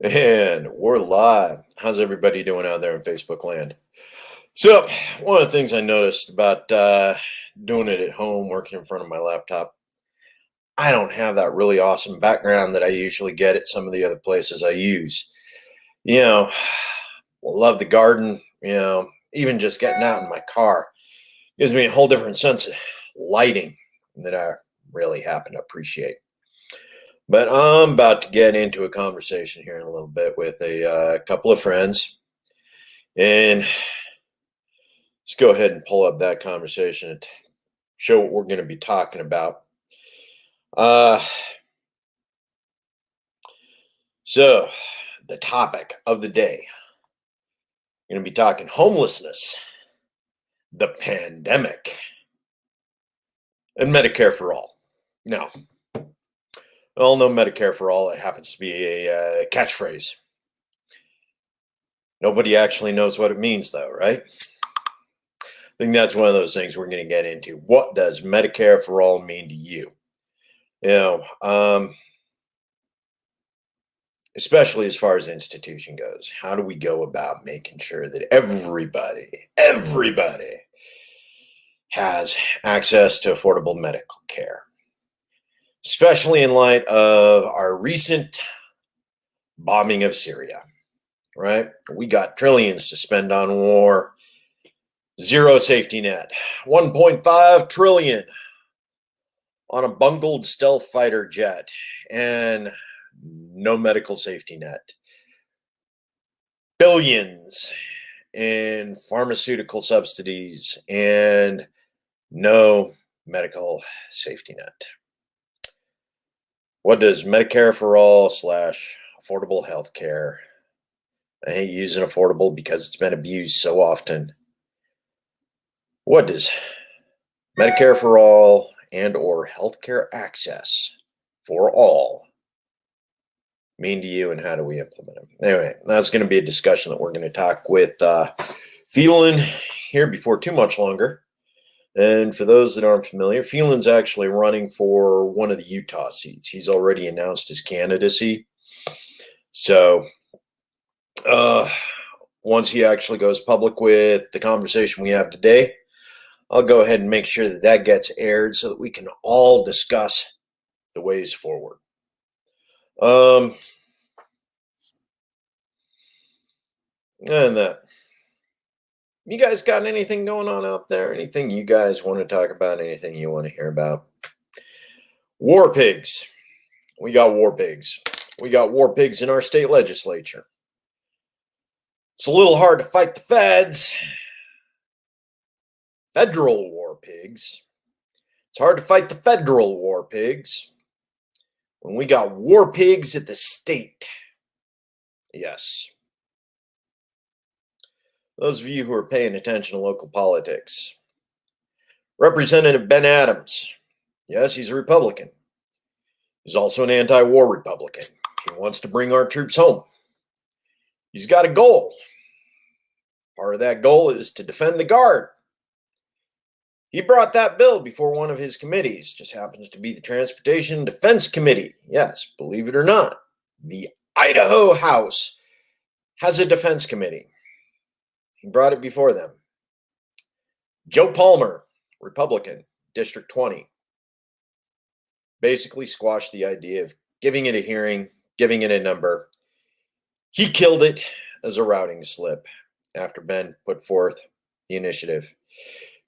And we're live. How's everybody doing out there in Facebook land? So, one of the things I noticed about doing it at home, working in front of my laptop, I don't have that really awesome background that I usually get at some of the other places I use. You know, love the garden, even just getting out in my car gives me a whole different sense of lighting that I really happen to appreciate. But I'm about to get into a conversation here in a little bit with a couple of friends. And let's go ahead and pull up that conversation and show what we're going to be talking about. Uh, so, the topic of the day, we're going to be talking homelessness, the pandemic, and Medicare for all. Now, we all know Medicare for all. It happens to be a catchphrase. Nobody actually knows what it means, though, right? I think that's one of those things we're going to get into. What does Medicare for all mean to you? You know, especially as far as institution goes. How do we go about making sure that everybody has access to affordable medical care? Especially in light of our recent bombing of Syria, right? We got trillions to spend on war, zero safety net, 1.5 trillion on a bungled stealth fighter jet, and no medical safety net. Billions in pharmaceutical subsidies and no medical safety net. What does Medicare for all slash affordable health care? I hate using affordable because it's been abused so often. What does Medicare for all and or healthcare access for all mean to you, and how do we implement them? Anyway, that's going to be a discussion that we're going to talk with Phelan here before too much longer. And for those that aren't familiar, Phelan's actually running for one of the Utah seats. He's already announced his candidacy. So once he actually goes public with the conversation we have today, I'll go ahead and make sure that that gets aired so that we can all discuss the ways forward. And that. You guys got anything going on out there? Anything you guys want to talk about? Anything you want to hear about? War pigs. We got war pigs. We got war pigs in our state legislature. It's a little hard to fight the feds. Federal war pigs. It's hard to fight the federal war pigs when we got war pigs at the state. Yes. Those of you who are paying attention to local politics. Representative Ben Adams. Yes, he's a Republican. He's also an anti-war Republican. He wants to bring our troops home. He's got a goal. Part of that goal is to defend the Guard. He brought that bill before one of his committees, just happens to be the Transportation and Defense Committee. Yes, believe it or not, the Idaho House has a defense committee. He brought it before them. Joe Palmer, Republican, District 20, basically squashed the idea of giving it a hearing, giving it a number. He killed it as a routing slip after Ben put forth the initiative.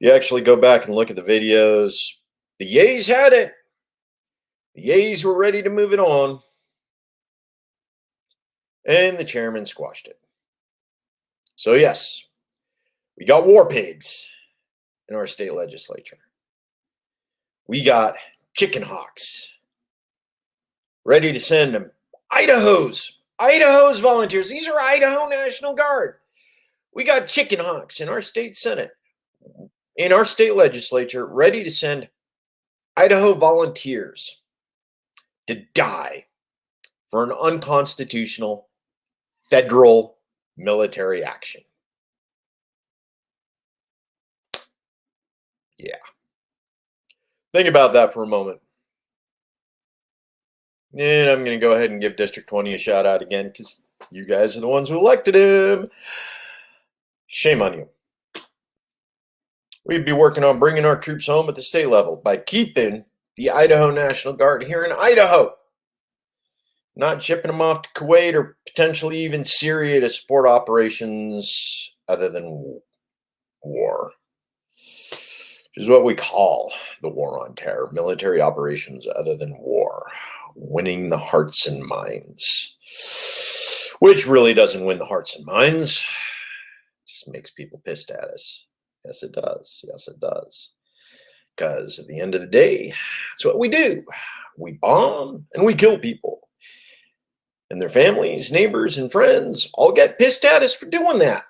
You actually go back and look at the videos. The Yays had it. The Yays were ready to move it on. And the chairman squashed it. So yes, we got war pigs in our state legislature. We got chicken hawks ready to send them. Idaho's volunteers. These are Idaho National Guard. We got chicken hawks in our state Senate, in our state legislature, ready to send Idaho volunteers to die for an unconstitutional federal military action. Yeah. Think about that for a moment. And I'm going to go ahead and give District 20 a shout out again because you guys are the ones who elected him. Shame on you. We'd be working on bringing our troops home at the state level by keeping the Idaho National Guard here in Idaho, not shipping them off to Kuwait or potentially even Syria to support operations other than war, which is what we call the war on terror, military operations other than war, winning the hearts and minds, which really doesn't win the hearts and minds, just makes people pissed at us. Yes, it does. Yes, it does. Because at the end of the day, that's what we do. We bomb and we kill people. And their families, neighbors, and friends all get pissed at us for doing that.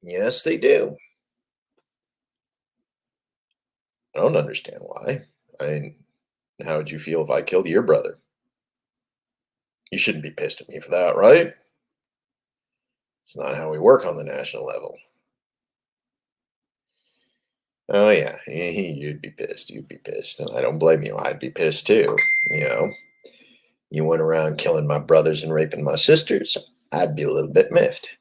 Yes, they do. I don't understand why. I mean, how would you feel if I killed your brother? You shouldn't be pissed at me for that, right? It's not how we work on the national level. Oh, yeah, you'd be pissed. You'd be pissed. And I don't blame you. I'd be pissed too. You know, you went around killing my brothers and raping my sisters. I'd be a little bit miffed.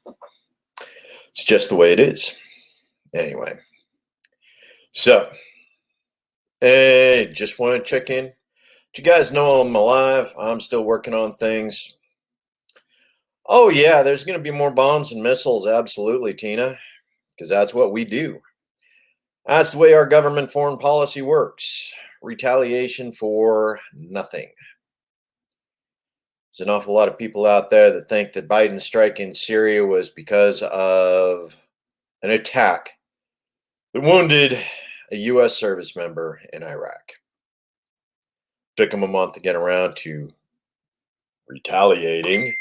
It's just the way it is. Anyway, so, hey, just want to check in. Do you guys know I'm alive? I'm still working on things. Oh, yeah, there's going to be more bombs and missiles. Absolutely, Tina, because that's what we do. That's the way our government foreign policy works. Retaliation for nothing. There's an awful lot of people out there that think that Biden's strike in Syria was because of an attack that wounded a U.S. service member in Iraq. Took him a month to get around to retaliating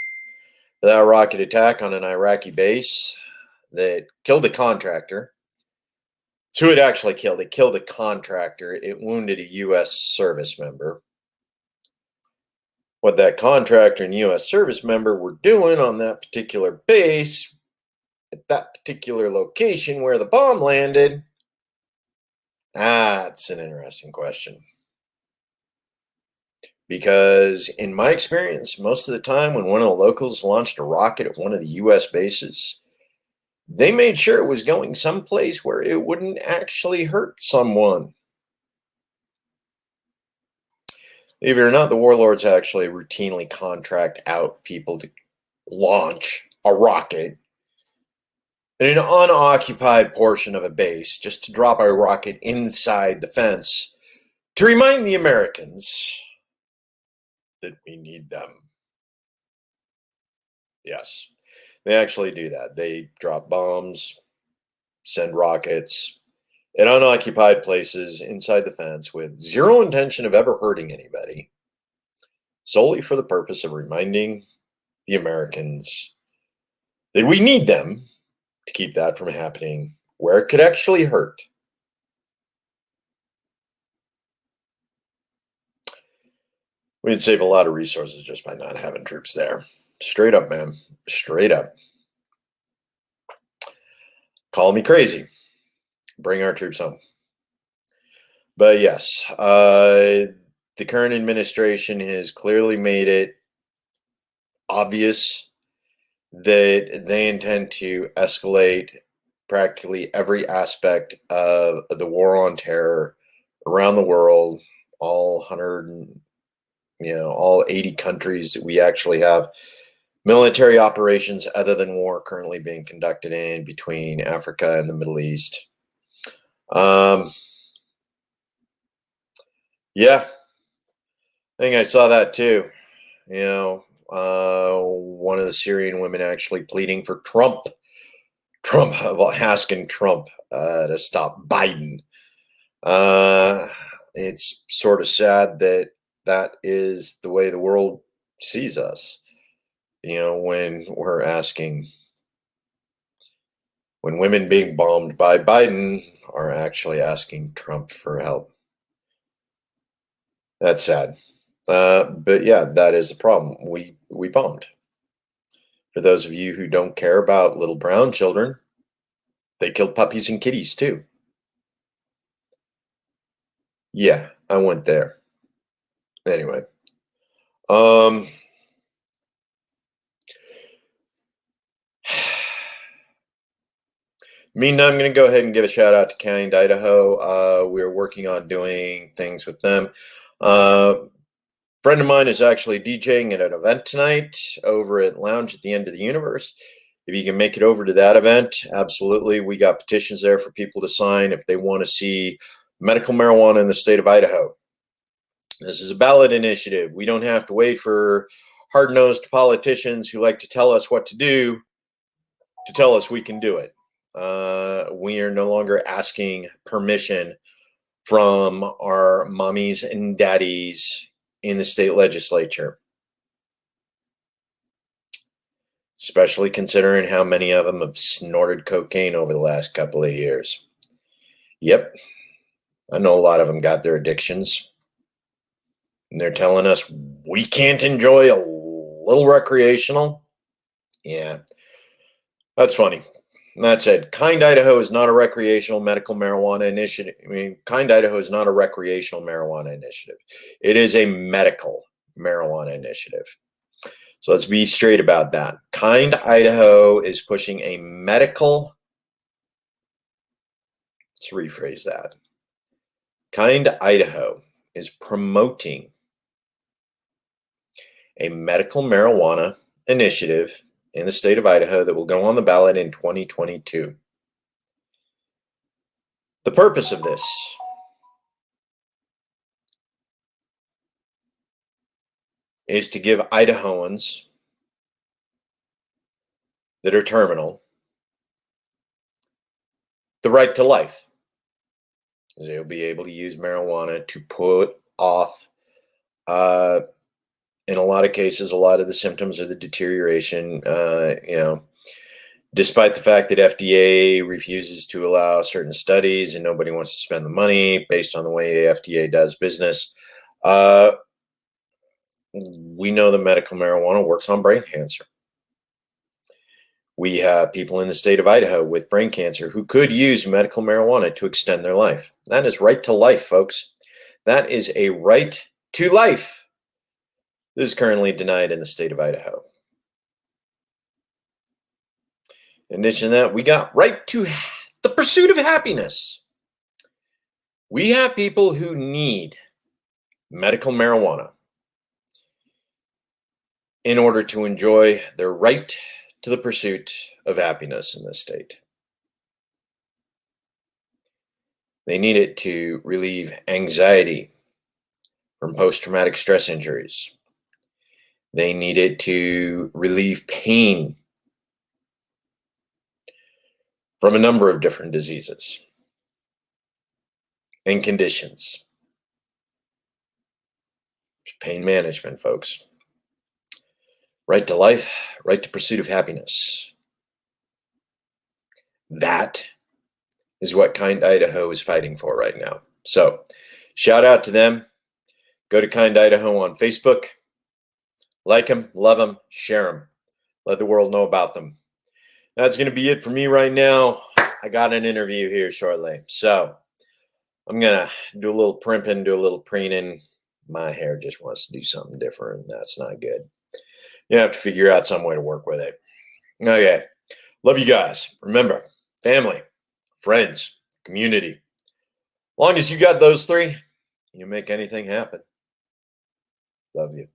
for that rocket attack on an Iraqi base that killed a contractor. So it actually killed. It killed a contractor. It wounded a U.S. service member. What that contractor and U.S. service member were doing on that particular base, at that particular location where the bomb landed, that's an interesting question. Because in my experience, most of the time when one of the locals launched a rocket at one of the U.S. bases, they made sure it was going someplace where it wouldn't actually hurt someone. Believe it or not, the warlords actually routinely contract out people to launch a rocket in an unoccupied portion of a base, just to drop a rocket inside the fence to remind the Americans that we need them. Yes, they actually do that. They drop bombs, send rockets in unoccupied places inside the fence with zero intention of ever hurting anybody, solely for the purpose of reminding the Americans that we need them to keep that from happening where it could actually hurt. We'd save a lot of resources just by not having troops there. Straight up, man. Straight up. Call me crazy. Bring our troops home. But yes, the current administration has clearly made it obvious that they intend to escalate practically every aspect of the war on terror around the world, all 100, all 80 countries that we actually have military operations other than war currently being conducted in between Africa and the Middle East. Yeah, I think I saw that too. One of the Syrian women actually pleading for Trump, asking Trump to stop Biden. It's sort of sad that that is the way the world sees us. When we're asking, when women being bombed by Biden are actually asking Trump for help. That's sad. But yeah, that is the problem. We bombed. For those of you who don't care about little brown children, they killed puppies and kitties too. Yeah, I went there. Anyway, Um, Meantime, I'm going to go ahead and give a shout out to Kind, Idaho. We're working on doing things with them. Friend of mine is actually DJing at an event tonight over at Lounge at the End of the Universe. If you can make it over to that event, absolutely. We got petitions there for people to sign if they want to see medical marijuana in the state of Idaho. This is a ballot initiative. We don't have to wait for hard-nosed politicians who like to tell us what to do to tell us we can do it. We are no longer asking permission from our mommies and daddies in the state legislature, especially considering how many of them have snorted cocaine over the last couple of years. Yep, I know a lot of them got their addictions, and they're telling us we can't enjoy a little recreational. Yeah, that's funny. That said, Kind Idaho is not a recreational medical marijuana initiative. I mean, Kind Idaho is not a recreational marijuana initiative. It is a medical marijuana initiative. So let's be straight about that. Kind Idaho is pushing a medical, let's rephrase that. Kind Idaho is promoting a medical marijuana initiative in the state of Idaho that will go on the ballot in 2022. The purpose of this is to give Idahoans that are terminal the right to life. They'll be able to use marijuana to put off, in a lot of cases, a lot of the symptoms of the deterioration, despite the fact that FDA refuses to allow certain studies and nobody wants to spend the money based on the way FDA does business. We know that medical marijuana works on brain cancer. We have people in the state of Idaho with brain cancer who could use medical marijuana to extend their life. That is right to life, folks. That is a right to life. This is currently denied in the state of Idaho. In addition to that, we got right to the pursuit of happiness. We have people who need medical marijuana in order to enjoy their right to the pursuit of happiness in this state. They need it to relieve anxiety from post-traumatic stress injuries. They need it to relieve pain from a number of different diseases and conditions. Pain management, folks. Right to life, right to pursuit of happiness. That is what Kind Idaho is fighting for right now. So, shout out to them. Go to Kind Idaho on Facebook. Like them, love them, share them. Let the world know about them. That's going to be it for me right now. I got an interview here shortly. So I'm going to do a little primping, do a little preening. My hair just wants to do something different. That's not good. You have to figure out some way to work with it. Okay. Love you guys. Remember, family, friends, community. As long as you got those three, you make anything happen. Love you.